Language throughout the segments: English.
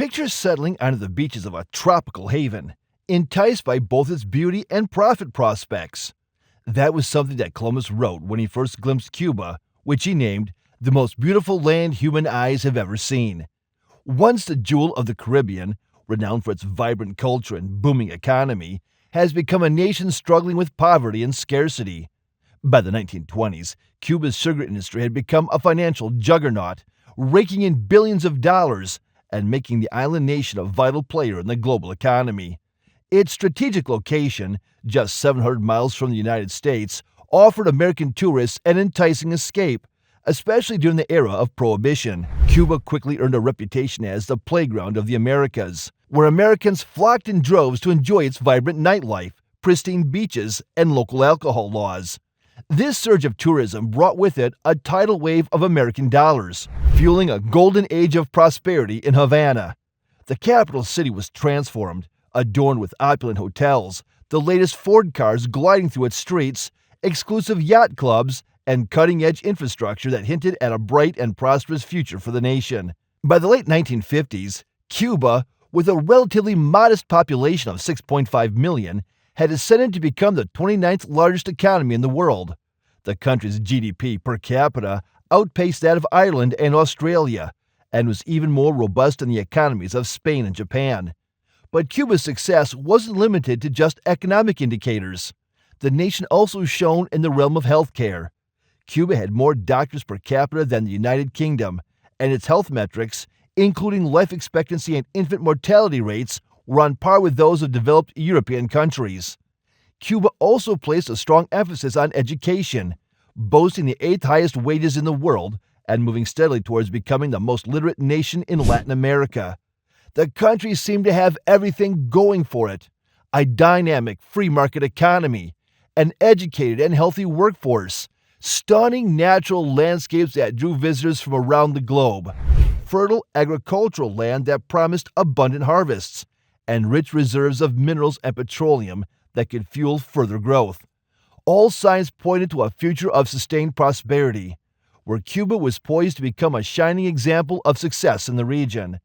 Picture settling onto the beaches of a tropical haven, enticed by both its beauty and profit prospects. That was something that Columbus wrote when he first glimpsed Cuba, which he named the most beautiful land human eyes have ever seen. Once the jewel of the Caribbean, renowned for its vibrant culture and booming economy, has become a nation struggling with poverty and scarcity. By the 1920s, Cuba's sugar industry had become a financial juggernaut, raking in billions of dollars and making the island nation a vital player in the global economy. Its strategic location, just 700 miles from the United States, offered American tourists an enticing escape, especially during the era of Prohibition. Cuba quickly earned a reputation as the playground of the Americas, where Americans flocked in droves to enjoy its vibrant nightlife, pristine beaches, and local alcohol laws. This surge of tourism brought with it a tidal wave of American dollars, fueling a golden age of prosperity in Havana. The capital city was transformed, adorned with opulent hotels, the latest Ford cars gliding through its streets, exclusive yacht clubs, and cutting-edge infrastructure that hinted at a bright and prosperous future for the nation. By the late 1950s, Cuba, with a relatively modest population of 6.5 million, had ascended to become the 29th largest economy in the world. The country's GDP per capita outpaced that of Ireland and Australia, and was even more robust than the economies of Spain and Japan. But Cuba's success wasn't limited to just economic indicators. The nation also shone in the realm of healthcare. Cuba had more doctors per capita than the United Kingdom, and its health metrics, including life expectancy and infant mortality rates, were on par with those of developed European countries. Cuba also placed a strong emphasis on education, boasting the 8th highest wages in the world and moving steadily towards becoming the most literate nation in Latin America. The country seemed to have everything going for it: a dynamic free market economy, an educated and healthy workforce, stunning natural landscapes that drew visitors from around the globe, fertile agricultural land that promised abundant harvests, and rich reserves of minerals and petroleum that could fuel further growth. All signs pointed to a future of sustained prosperity, where Cuba was poised to become a shining example of success in the region.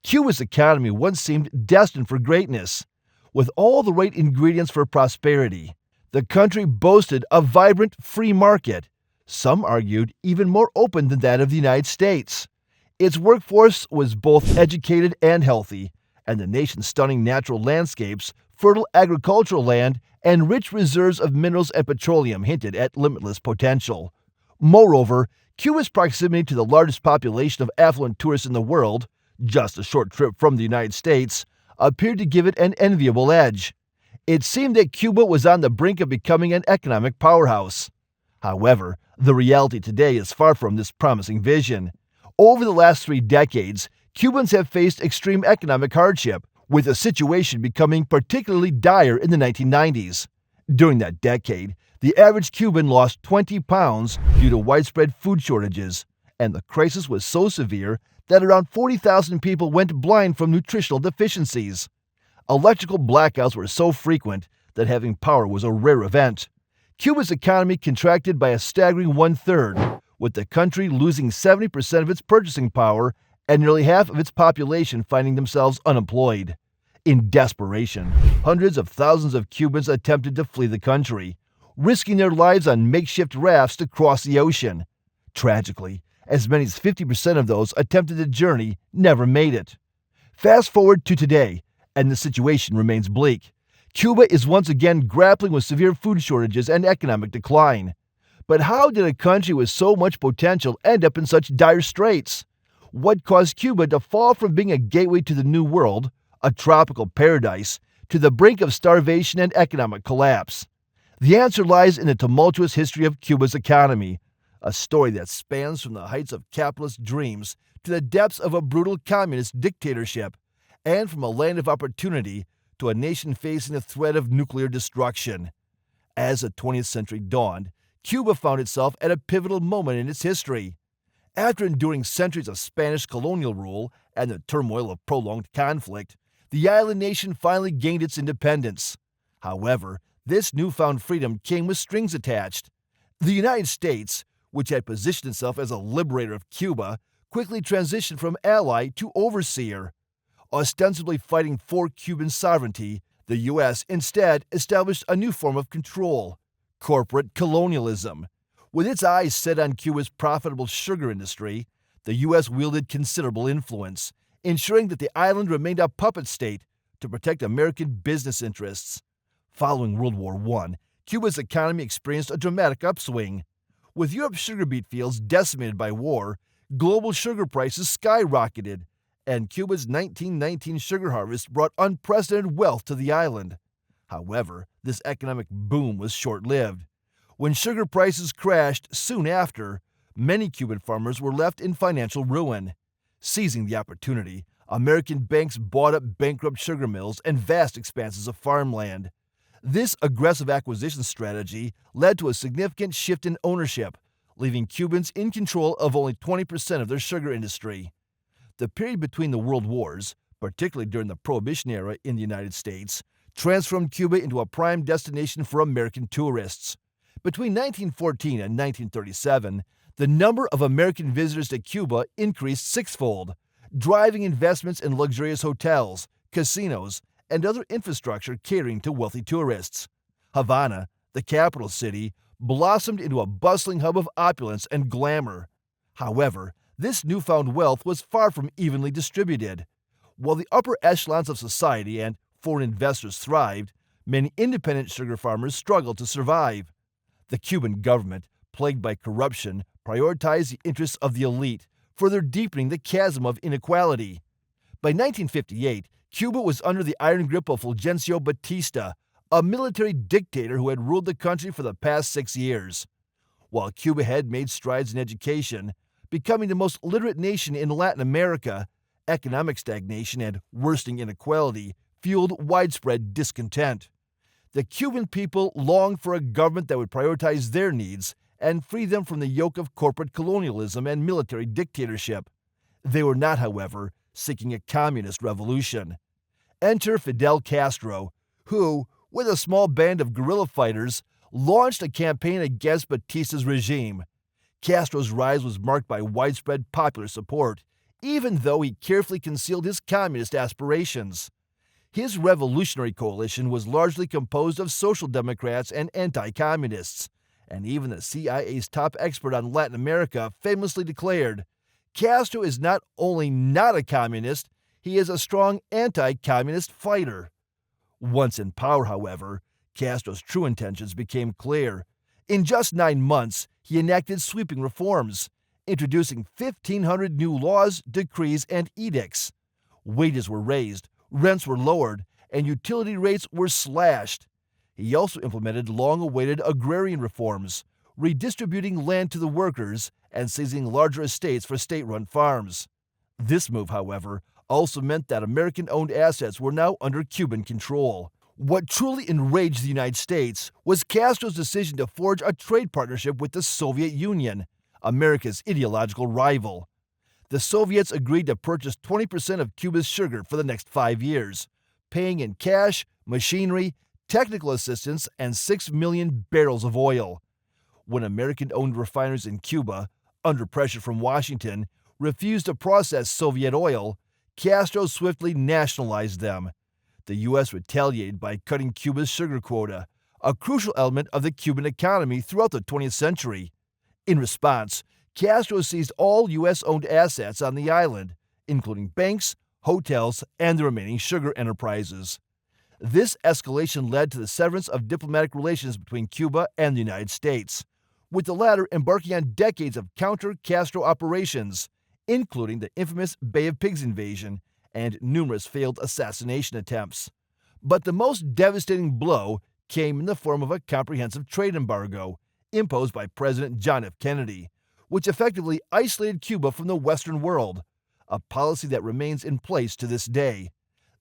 Cuba's economy once seemed destined for greatness. With all the right ingredients for prosperity, the country boasted a vibrant free market, some argued even more open than that of the United States. Its workforce was both educated and healthy, and the nation's stunning natural landscapes, fertile agricultural land, and rich reserves of minerals and petroleum hinted at limitless potential. Moreover, Cuba's proximity to the largest population of affluent tourists in the world, just a short trip from the United States, appeared to give it an enviable edge. It seemed that Cuba was on the brink of becoming an economic powerhouse. However, the reality today is far from this promising vision. Over the last 3 decades, Cubans have faced extreme economic hardship, with the situation becoming particularly dire in the 1990s. During that decade, the average Cuban lost 20 pounds due to widespread food shortages, and the crisis was so severe that around 40,000 people went blind from nutritional deficiencies. Electrical blackouts were so frequent that having power was a rare event. Cuba's economy contracted by a staggering 1/3, with the country losing 70% of its purchasing power and nearly half of its population finding themselves unemployed. In desperation, hundreds of thousands of Cubans attempted to flee the country, risking their lives on makeshift rafts to cross the ocean. Tragically, as many as 50% of those attempting the journey never made it. Fast forward to today, and the situation remains bleak. Cuba is once again grappling with severe food shortages and economic decline. But how did a country with so much potential end up in such dire straits? What caused Cuba to fall from being a gateway to the New World, a tropical paradise, to the brink of starvation and economic collapse? The answer lies in the tumultuous history of Cuba's economy, a story that spans from the heights of capitalist dreams to the depths of a brutal communist dictatorship, and from a land of opportunity to a nation facing the threat of nuclear destruction. As the 20th century dawned, Cuba found itself at a pivotal moment in its history. After enduring centuries of Spanish colonial rule and the turmoil of prolonged conflict, the island nation finally gained its independence. However, this newfound freedom came with strings attached. The United States, which had positioned itself as a liberator of Cuba, quickly transitioned from ally to overseer. Ostensibly fighting for Cuban sovereignty, the U.S. instead established a new form of control: corporate colonialism. With its eyes set on Cuba's profitable sugar industry, the U.S. wielded considerable influence, ensuring that the island remained a puppet state to protect American business interests. Following World War I, Cuba's economy experienced a dramatic upswing. With Europe's sugar beet fields decimated by war, global sugar prices skyrocketed, and Cuba's 1919 sugar harvest brought unprecedented wealth to the island. However, this economic boom was short-lived. When sugar prices crashed soon after, many Cuban farmers were left in financial ruin. Seizing the opportunity, American banks bought up bankrupt sugar mills and vast expanses of farmland. This aggressive acquisition strategy led to a significant shift in ownership, leaving Cubans in control of only 20% of their sugar industry. The period between the World Wars, particularly during the Prohibition era in the United States, transformed Cuba into a prime destination for American tourists. Between 1914 and 1937, the number of American visitors to Cuba increased sixfold, driving investments in luxurious hotels, casinos, and other infrastructure catering to wealthy tourists. Havana, the capital city, blossomed into a bustling hub of opulence and glamour. However, this newfound wealth was far from evenly distributed. While the upper echelons of society and foreign investors thrived, many independent sugar farmers struggled to survive. The Cuban government, plagued by corruption, prioritized the interests of the elite, further deepening the chasm of inequality. By 1958, Cuba was under the iron grip of Fulgencio Batista, a military dictator who had ruled the country for the past 6 years. While Cuba had made strides in education, becoming the most literate nation in Latin America, economic stagnation and worsening inequality fueled widespread discontent. The Cuban people longed for a government that would prioritize their needs and free them from the yoke of corporate colonialism and military dictatorship. They were not, however, seeking a communist revolution. Enter Fidel Castro, who, with a small band of guerrilla fighters, launched a campaign against Batista's regime. Castro's rise was marked by widespread popular support, even though he carefully concealed his communist aspirations. His revolutionary coalition was largely composed of social democrats and anti-communists, and even the CIA's top expert on Latin America famously declared, "Castro is not only not a communist, he is a strong anti-communist fighter." Once in power, however, Castro's true intentions became clear. In just 9 months, he enacted sweeping reforms, introducing 1,500 new laws, decrees, and edicts. Wages were raised, rents were lowered, and utility rates were slashed. He also implemented long-awaited agrarian reforms, redistributing land to the workers and seizing larger estates for state-run farms. This move, however, also meant that American-owned assets were now under Cuban control. What truly enraged the United States was Castro's decision to forge a trade partnership with the Soviet Union, America's ideological rival. The Soviets agreed to purchase 20% of Cuba's sugar for the next 5 years, paying in cash, machinery, technical assistance, and 6 million barrels of oil. When American-owned refiners in Cuba, under pressure from Washington, refused to process Soviet oil, Castro swiftly nationalized them. The U.S. retaliated by cutting Cuba's sugar quota, a crucial element of the Cuban economy throughout the 20th century. In response, Castro seized all U.S.-owned assets on the island, including banks, hotels, and the remaining sugar enterprises. This escalation led to the severance of diplomatic relations between Cuba and the United States, with the latter embarking on decades of counter-Castro operations, including the infamous Bay of Pigs invasion and numerous failed assassination attempts. But the most devastating blow came in the form of a comprehensive trade embargo imposed by President John F. Kennedy, which effectively isolated Cuba from the Western world, a policy that remains in place to this day.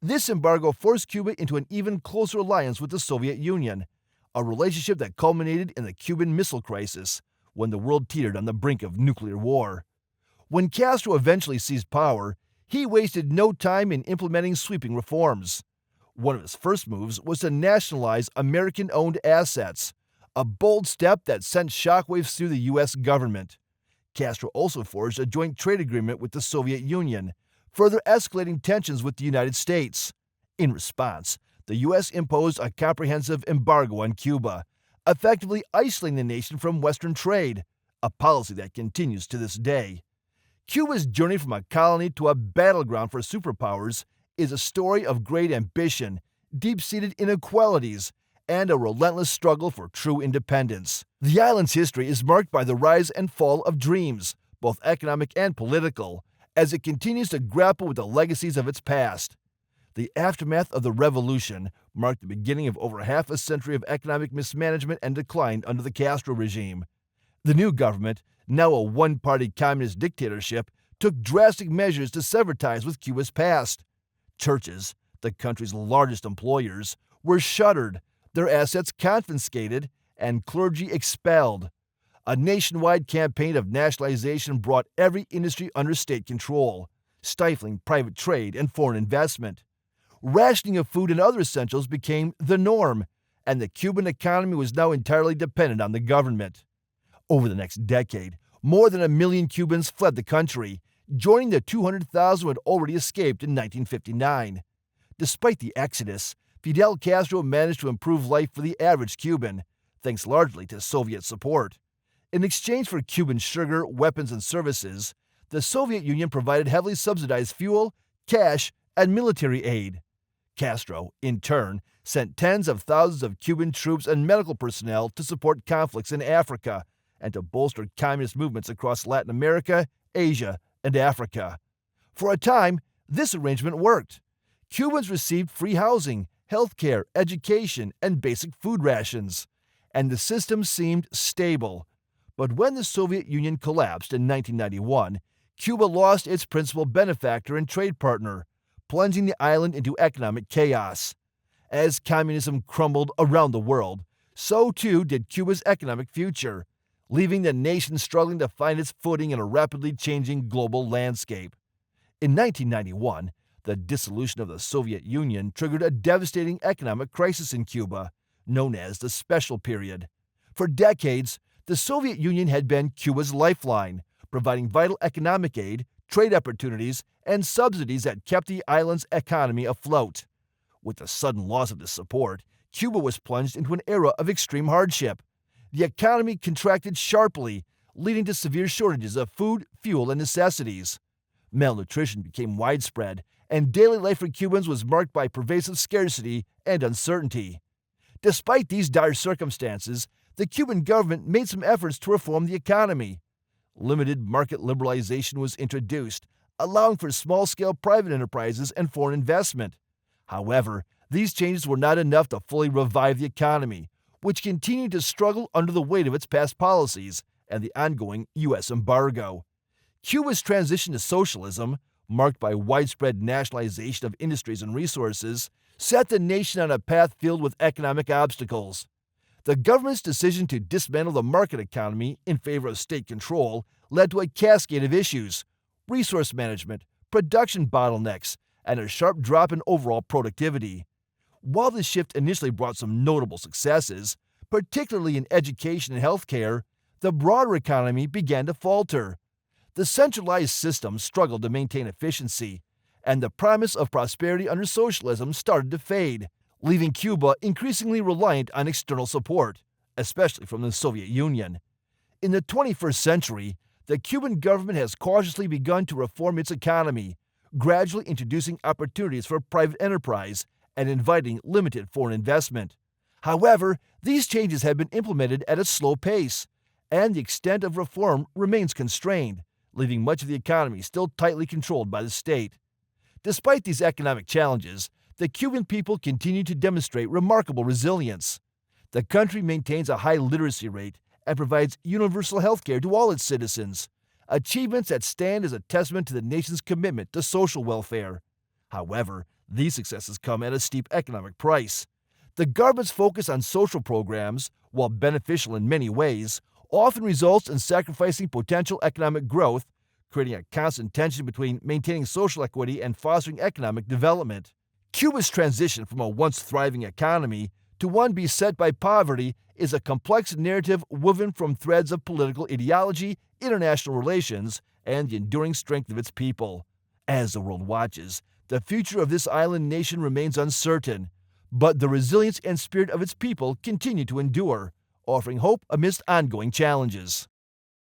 This embargo forced Cuba into an even closer alliance with the Soviet Union, a relationship that culminated in the Cuban Missile Crisis, when the world teetered on the brink of nuclear war. When Castro eventually seized power, he wasted no time in implementing sweeping reforms. One of his first moves was to nationalize American-owned assets, a bold step that sent shockwaves through the U.S. government. Castro also forged a joint trade agreement with the Soviet Union, further escalating tensions with the United States. In response, the U.S. imposed a comprehensive embargo on Cuba, effectively isolating the nation from Western trade, a policy that continues to this day. Cuba's journey from a colony to a battleground for superpowers is a story of great ambition, deep-seated inequalities, and a relentless struggle for true independence. The island's history is marked by the rise and fall of dreams, both economic and political, as it continues to grapple with the legacies of its past. The aftermath of the revolution marked the beginning of over half a century of economic mismanagement and decline under the Castro regime. The new government, now a one-party communist dictatorship, took drastic measures to sever ties with Cuba's past. Churches, the country's largest employers, were shuttered, their assets confiscated, and clergy expelled. A nationwide campaign of nationalization brought every industry under state control, stifling private trade and foreign investment. Rationing of food and other essentials became the norm, and the Cuban economy was now entirely dependent on the government. Over the next decade, more than 1 million Cubans fled the country, joining the 200,000 who had already escaped in 1959. Despite the exodus, Fidel Castro managed to improve life for the average Cuban, thanks largely to Soviet support. In exchange for Cuban sugar, weapons, and services, the Soviet Union provided heavily subsidized fuel, cash, and military aid. Castro, in turn, sent tens of thousands of Cuban troops and medical personnel to support conflicts in Africa and to bolster communist movements across Latin America, Asia, and Africa. For a time, this arrangement worked. Cubans received free housing, health care, education, and basic food rations, and the system seemed stable. But when the Soviet Union collapsed in 1991, Cuba lost its principal benefactor and trade partner, plunging the island into economic chaos. As communism crumbled around the world, so too did Cuba's economic future, leaving the nation struggling to find its footing in a rapidly changing global landscape. In 1991, the dissolution of the Soviet Union triggered a devastating economic crisis in Cuba, known as the Special Period. For decades, the Soviet Union had been Cuba's lifeline, providing vital economic aid, trade opportunities, and subsidies that kept the island's economy afloat. With the sudden loss of this support, Cuba was plunged into an era of extreme hardship. The economy contracted sharply, leading to severe shortages of food, fuel, and necessities. Malnutrition became widespread, and daily life for Cubans was marked by pervasive scarcity and uncertainty. Despite these dire circumstances, the Cuban government made some efforts to reform the economy. Limited market liberalization was introduced, allowing for small-scale private enterprises and foreign investment. However, these changes were not enough to fully revive the economy, which continued to struggle under the weight of its past policies and the ongoing U.S. embargo. Cuba's transition to socialism, marked by widespread nationalization of industries and resources, set the nation on a path filled with economic obstacles. The government's decision to dismantle the market economy in favor of state control led to a cascade of issues: resource management, production bottlenecks, and a sharp drop in overall productivity. While this shift initially brought some notable successes, particularly in education and healthcare, the broader economy began to falter. The centralized system struggled to maintain efficiency, and the promise of prosperity under socialism started to fade, leaving Cuba increasingly reliant on external support, especially from the Soviet Union. In the 21st century, the Cuban government has cautiously begun to reform its economy, gradually introducing opportunities for private enterprise and inviting limited foreign investment. However, these changes have been implemented at a slow pace, and the extent of reform remains constrained, leaving much of the economy still tightly controlled by the state. Despite these economic challenges, the Cuban people continue to demonstrate remarkable resilience. The country maintains a high literacy rate and provides universal health care to all its citizens, achievements that stand as a testament to the nation's commitment to social welfare. However, these successes come at a steep economic price. The government's focus on social programs, while beneficial in many ways, often results in sacrificing potential economic growth, creating a constant tension between maintaining social equity and fostering economic development. Cuba's transition from a once thriving economy to one beset by poverty is a complex narrative woven from threads of political ideology, international relations, and the enduring strength of its people. As the world watches, the future of this island nation remains uncertain, but the resilience and spirit of its people continue to endure, offering hope amidst ongoing challenges.